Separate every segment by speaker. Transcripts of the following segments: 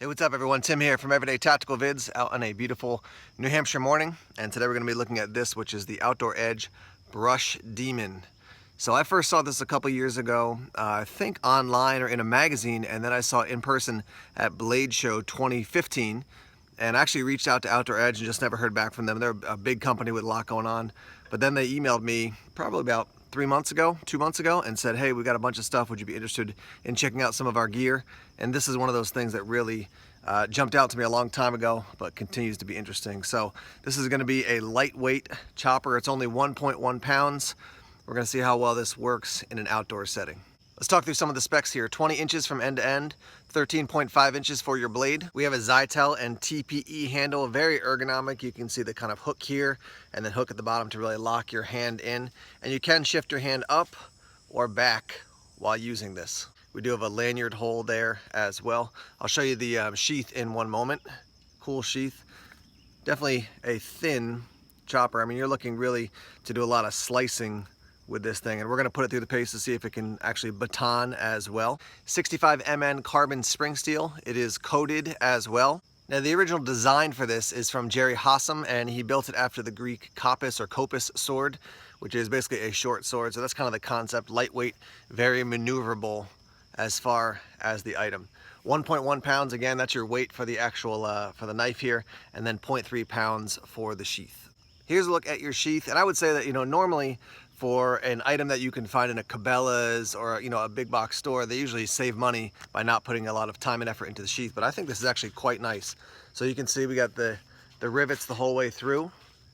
Speaker 1: Hey, what's up everyone? Tim here from Everyday Tactical Vids out on a beautiful New Hampshire morning. And today we're going to be looking at this, which is the Outdoor Edge Brush Demon. So I first saw this a couple years ago, I think online or in a magazine, and then I saw it in person at Blade Show 2015. And I actually reached out to Outdoor Edge and just never heard back from them. They're a big company with a lot going on. But then they emailed me probably about 2 months ago, and said, hey, we got a bunch of stuff. Would you be interested in checking out some of our gear? And this is one of those things that really jumped out to me a long time ago, but continues to be interesting. So this is gonna be a lightweight chopper. It's only 1.1 pounds. We're gonna see how well this works in an outdoor setting. Let's talk through some of the specs here. 20 inches from end to end, 13.5 inches for your blade. We have a Zytel and TPE handle, very ergonomic. You can see the kind of hook here and then hook at the bottom to really lock your hand in. And you can shift your hand up or back while using this. We do have a lanyard hole there as well. I'll show you the sheath in one moment. Cool sheath. Definitely a thin chopper. I mean, you're looking really to do a lot of slicing with this thing, and we're going to put it through the pace to see if it can actually baton as well. 65 MN carbon spring steel. It is coated as well. Now the original design for this is from Jerry Hossam, and he built it after the Greek kopis sword, which is basically a short sword. So that's kind of the concept. Lightweight, very maneuverable as far as the item. 1.1 pounds, again, that's your weight for the actual for the knife here, and then 0.3 pounds for the sheath. Here's a look at your sheath, and I would say that, you know, normally for an item that you can find in a Cabela's or, you know, a big box store, they usually save money by not putting a lot of time and effort into the sheath, but I think this is actually quite nice. So you can see we got the rivets the whole way through,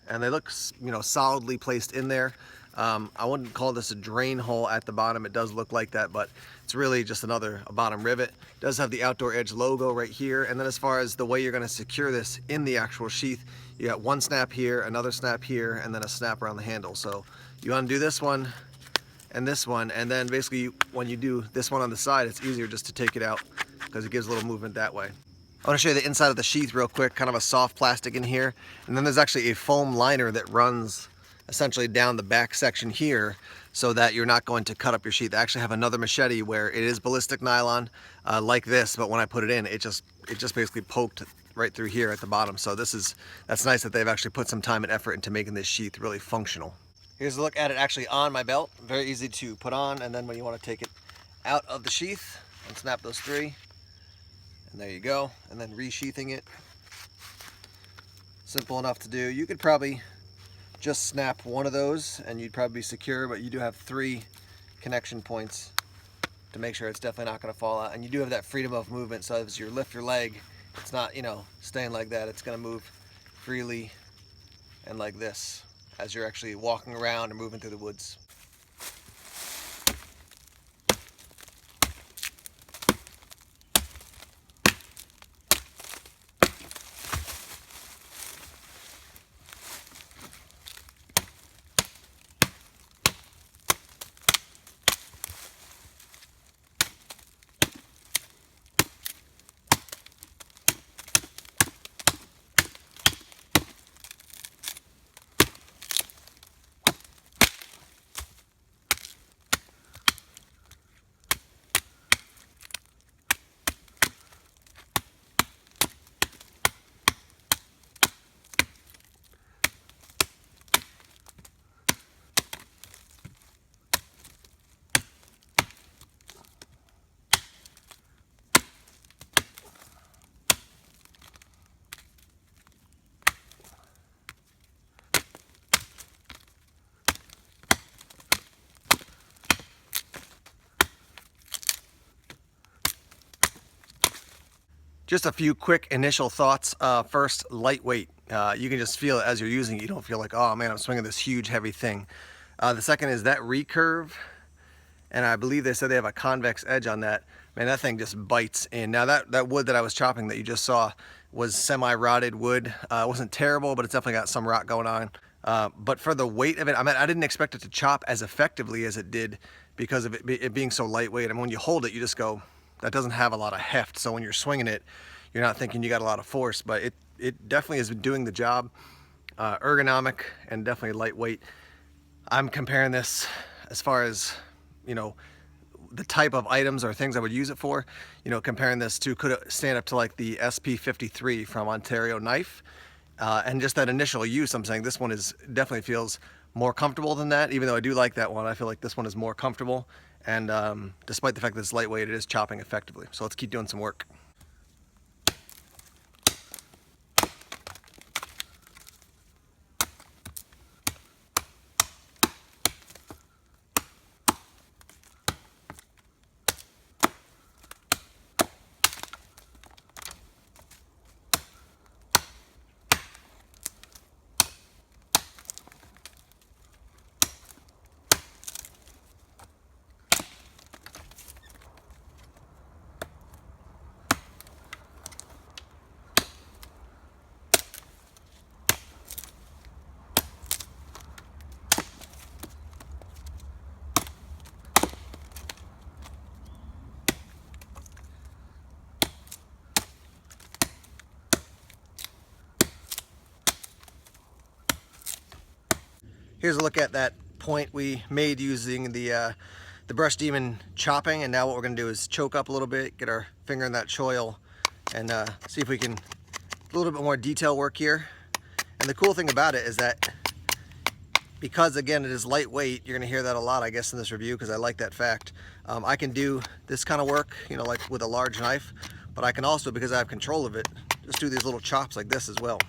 Speaker 1: and they look, you know, solidly placed in there. I wouldn't call this a drain hole at the bottom. It does look like that, but it's really just a bottom rivet. It does have the Outdoor Edge logo right here. And then as far as the way you're gonna secure this in the actual sheath, you got one snap here, another snap here, and then a snap around the handle. So you undo this one, and then basically when you do this one on the side, it's easier just to take it out because it gives a little movement that way. I want to show you the inside of the sheath real quick, kind of a soft plastic in here. And then there's actually a foam liner that runs essentially down the back section here so that you're not going to cut up your sheath. I actually have another machete where it is ballistic nylon like this, but when I put it in, it just basically poked right through here at the bottom. So that's nice that they've actually put some time and effort into making this sheath really functional. Here's a look at it actually on my belt. Very easy to put on, and then when you want to take it out of the sheath, unsnap those three, and there you go, and then resheathing it. Simple enough to do. You could probably just snap one of those and you'd probably be secure, but you do have 3 connection points to make sure it's definitely not going to fall out. And you do have that freedom of movement, so as you lift your leg, it's not, you know, staying like that. It's going to move freely and like this as you're actually walking around or moving through the woods. Just a few quick initial thoughts. First, lightweight. You can just feel it as you're using it. You don't feel like, oh man, I'm swinging this huge heavy thing. The second is that recurve, and I believe they said they have a convex edge on that. Man, that thing just bites in. Now that wood that I was chopping that you just saw was semi-rotted wood. It wasn't terrible, but it's definitely got some rot going on. But for the weight of it, I mean, I didn't expect it to chop as effectively as it did because of it being so lightweight. I mean, when you hold it, you just go, that doesn't have a lot of heft. So when you're swinging it, you're not thinking you got a lot of force, but it definitely has been doing the job. Ergonomic and definitely lightweight. I'm comparing this as far as, you know, the type of items or things I would use it for. You know, comparing this to, could it stand up to like the SP53 from Ontario Knife, and just that initial use, I'm saying this one is definitely feels more comfortable than that. Even though I do like that one, I feel like this one is more comfortable, and despite the fact that it's lightweight, it is chopping effectively. So let's keep doing some work. Here's a look at that point we made using the Brush Demon chopping, and now what we're going to do is choke up a little bit, get our finger in that choil, and see if we can do a little bit more detail work here. And the cool thing about it is that because, again, it is lightweight, you're going to hear that a lot, I guess, in this review, because I like that fact. I can do this kind of work, you know, like with a large knife, but I can also, because I have control of it, just do these little chops like this as well.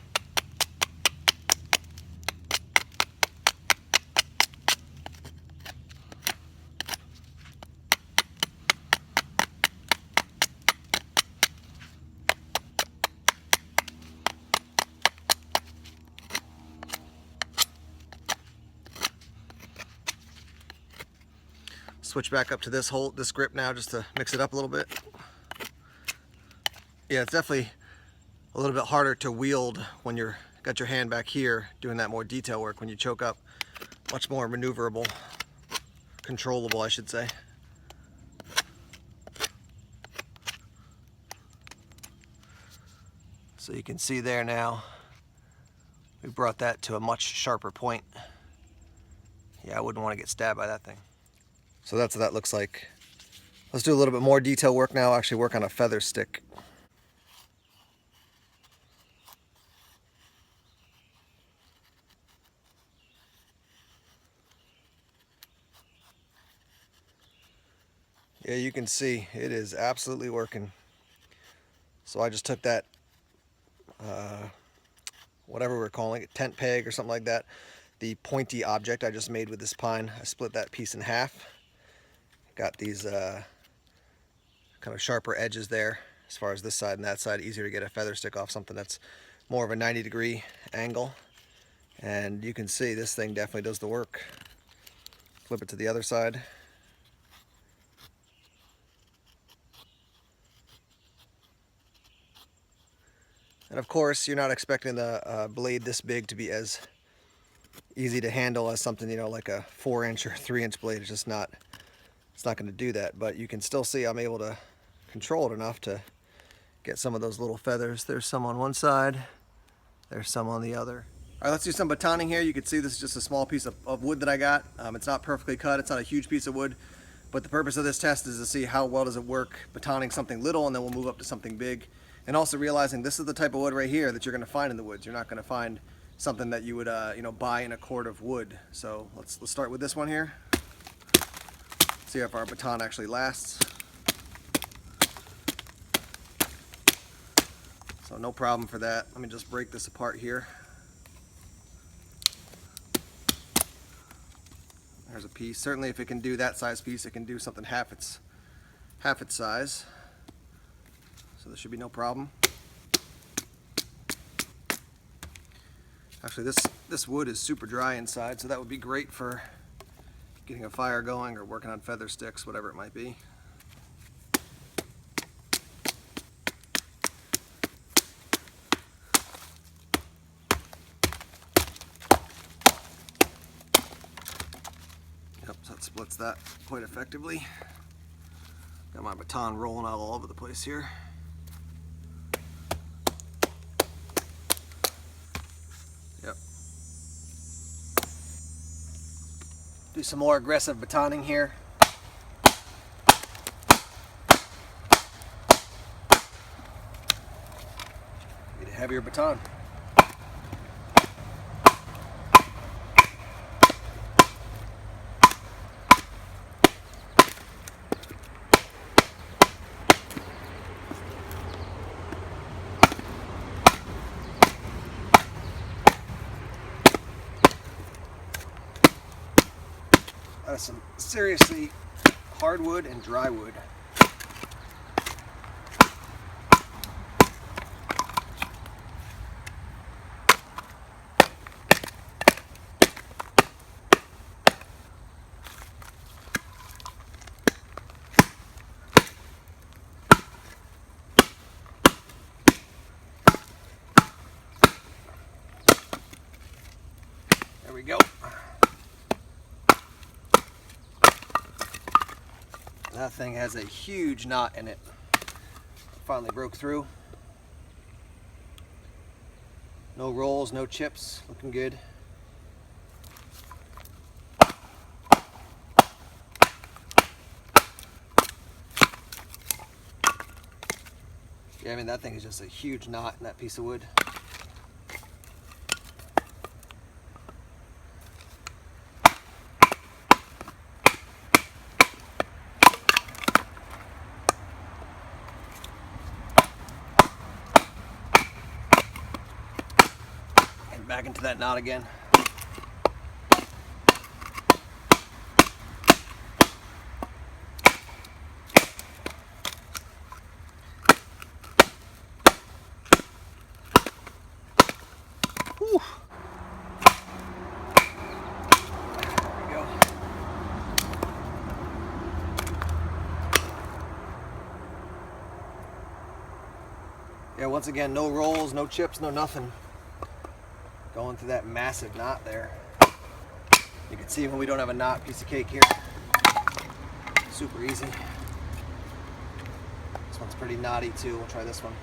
Speaker 1: Switch back up to this grip now, just to mix it up a little bit. Yeah, it's definitely a little bit harder to wield when you're got your hand back here doing that more detail work. When you choke up, much more maneuverable, controllable, I should say. So you can see there now, we brought that to a much sharper point. Yeah, I wouldn't want to get stabbed by that thing. So that's what that looks like. Let's do a little bit more detail work now, actually work on a feather stick. Yeah, you can see it is absolutely working. So I just took that, whatever we're calling it, tent peg or something like that, the pointy object I just made with this pine. I split that piece in half. Got these kind of sharper edges there as far as this side and that side. Easier to get a feather stick off something that's more of a 90-degree angle. And you can see this thing definitely does the work. Flip it to the other side. And of course, you're not expecting the blade this big to be as easy to handle as something, you know, like a 4-inch or 3-inch blade. It's just not. It's not going to do that, but you can still see I'm able to control it enough to get some of those little feathers. There's some on one side, there's some on the other. All right, let's do some batoning here. You can see this is just a small piece of wood that I got. It's not perfectly cut, it's not a huge piece of wood, but the purpose of this test is to see how well does it work batoning something little, and then we'll move up to something big. And also realizing this is the type of wood right here that you're going to find in the woods. You're not going to find something that you would you know, buy in a cord of wood. So let's start with this one here. See if our baton actually lasts. So no problem for that. Let me just break this apart here. There's a piece. Certainly if it can do that size piece, it can do something half its size. So there should be no problem. Actually, this wood is super dry inside, so that would be great for getting a fire going or working on feather sticks, whatever it might be. Yep, so that splits that quite effectively. Got my baton rolling out all over the place here. Yep. Do some more aggressive batoning here. Get a heavier baton. That is some seriously hardwood and dry wood. There we go. That thing has a huge knot in it. Finally broke through. No rolls, no chips, looking good. Yeah, I mean, that thing is just a huge knot in that piece of wood. Back into that knot again. Whew. There we go. Yeah, once again, no rolls, no chips, no nothing. Going through that massive knot there. You can see when we don't have a knot, piece of cake here. Super easy. This one's pretty knotty too. We'll try this one.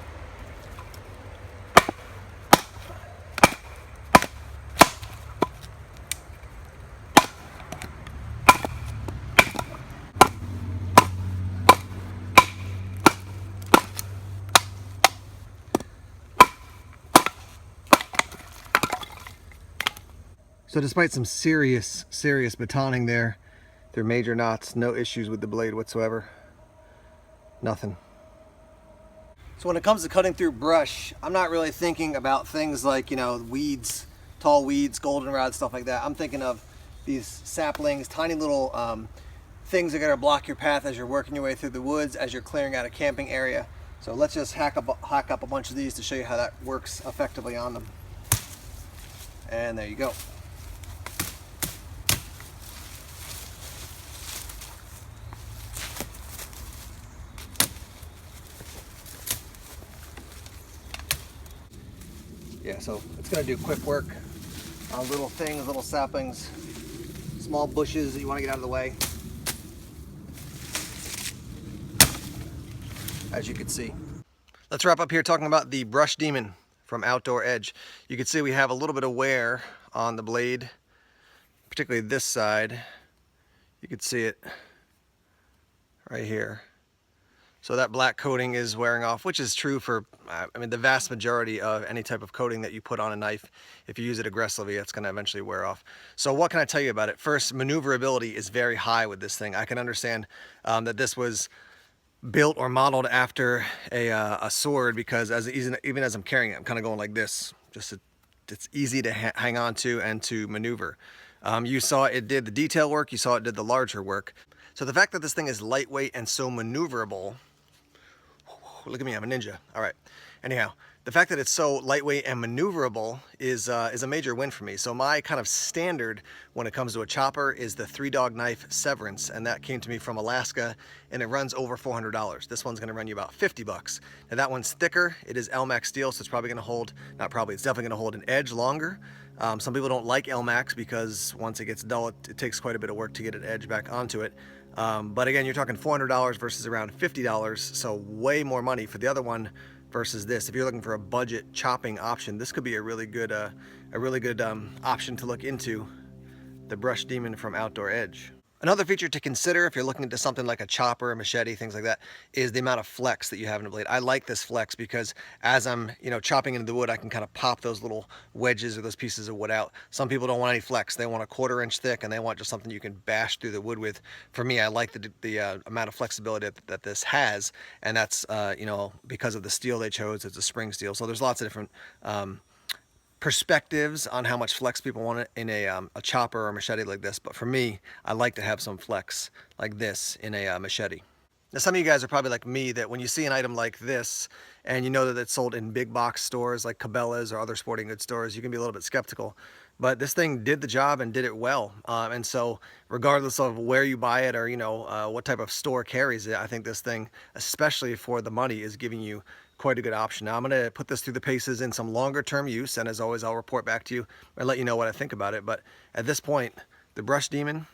Speaker 1: So despite some serious batoning there, they're major knots, no issues with the blade whatsoever. Nothing. So when it comes to cutting through brush, I'm not really thinking about things like, you know, weeds, tall weeds, goldenrod, stuff like that. I'm thinking of these saplings, tiny little things that are gonna block your path as you're working your way through the woods, as you're clearing out a camping area. So let's just hack up a bunch of these to show you how that works effectively on them. And there you go. Yeah, so it's going to do quick work on little things, little saplings, small bushes that you want to get out of the way. As you can see. Let's wrap up here talking about the Brush Demon from Outdoor Edge. You can see we have a little bit of wear on the blade, particularly this side. You can see it right here. So that black coating is wearing off, which is true for, I mean, the vast majority of any type of coating that you put on a knife. If you use it aggressively, it's going to eventually wear off. So what can I tell you about it? First, maneuverability is very high with this thing. I can understand that this was built or modeled after a sword, because even as I'm carrying it, I'm kind of going like this. It's easy to hang on to and to maneuver. You saw it did the detail work. You saw it did the larger work. So the fact that this thing is lightweight and so maneuverable. Look at me, I'm a ninja. All right. Anyhow, the fact that it's so lightweight and maneuverable is a major win for me. So my kind of standard when it comes to a chopper is the 3-dog knife Severance, and that came to me from Alaska, and it runs over $400. This one's going to run you about 50 bucks. Now that one's thicker. It is Elmax steel, so it's probably going to hold, not probably, it's definitely going to hold an edge longer. Some people don't like Elmax because once it gets dull, it takes quite a bit of work to get an edge back onto it. But again, you're talking $400 versus around $50, so way more money for the other one versus this. If you're looking for a budget chopping option, this could be a really good option to look into, the Brush Demon from Outdoor Edge. Another feature to consider if you're looking into something like a chopper, a machete, things like that, is the amount of flex that you have in a blade. I like this flex because as I'm, chopping into the wood, I can kind of pop those little wedges or those pieces of wood out. Some people don't want any flex. They want a 1/4 inch thick and they want just something you can bash through the wood with. For me, I like the amount of flexibility that this has, and that's, because of the steel they chose. It's a spring steel. So there's lots of different perspectives on how much flex people want in a chopper or machete like this, but for me, I like to have some flex like this in a machete. Now, some of you guys are probably like me, that when you see an item like this and you know that it's sold in big box stores like Cabela's or other sporting goods stores, you can be a little bit skeptical. But this thing did the job and did it well. And so regardless of where you buy it or, what type of store carries it, I think this thing, especially for the money, is giving you quite a good option. Now I'm going to put this through the paces in some longer term use, and as always, I'll report back to you and let you know what I think about it. But at this point, the Brush Demon,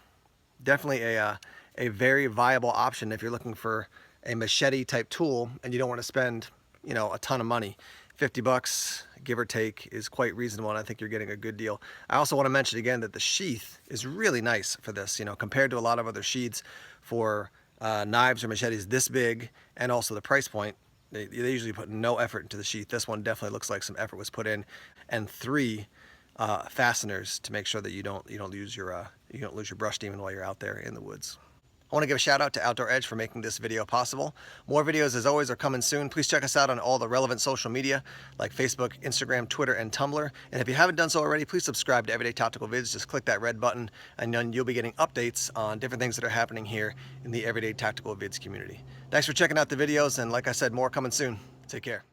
Speaker 1: definitely a very viable option if you're looking for a machete type tool and you don't want to spend, a ton of money. $50, give or take, is quite reasonable, and I think you're getting a good deal. I also want to mention again that the sheath is really nice for this, compared to a lot of other sheaths for knives or machetes this big, and also the price point. They usually put no effort into the sheath. This one definitely looks like some effort was put in, and 3 fasteners to make sure that you don't lose your Brush Demon while you're out there in the woods. I want to give a shout out to Outdoor Edge for making this video possible. More videos, as always, are coming soon. Please check us out on all the relevant social media like Facebook, Instagram, Twitter, and Tumblr. And if you haven't done so already, please subscribe to Everyday Tactical Vids. Just click that red button, and then you'll be getting updates on different things that are happening here in the Everyday Tactical Vids community. Thanks for checking out the videos, and like I said, more coming soon. Take care.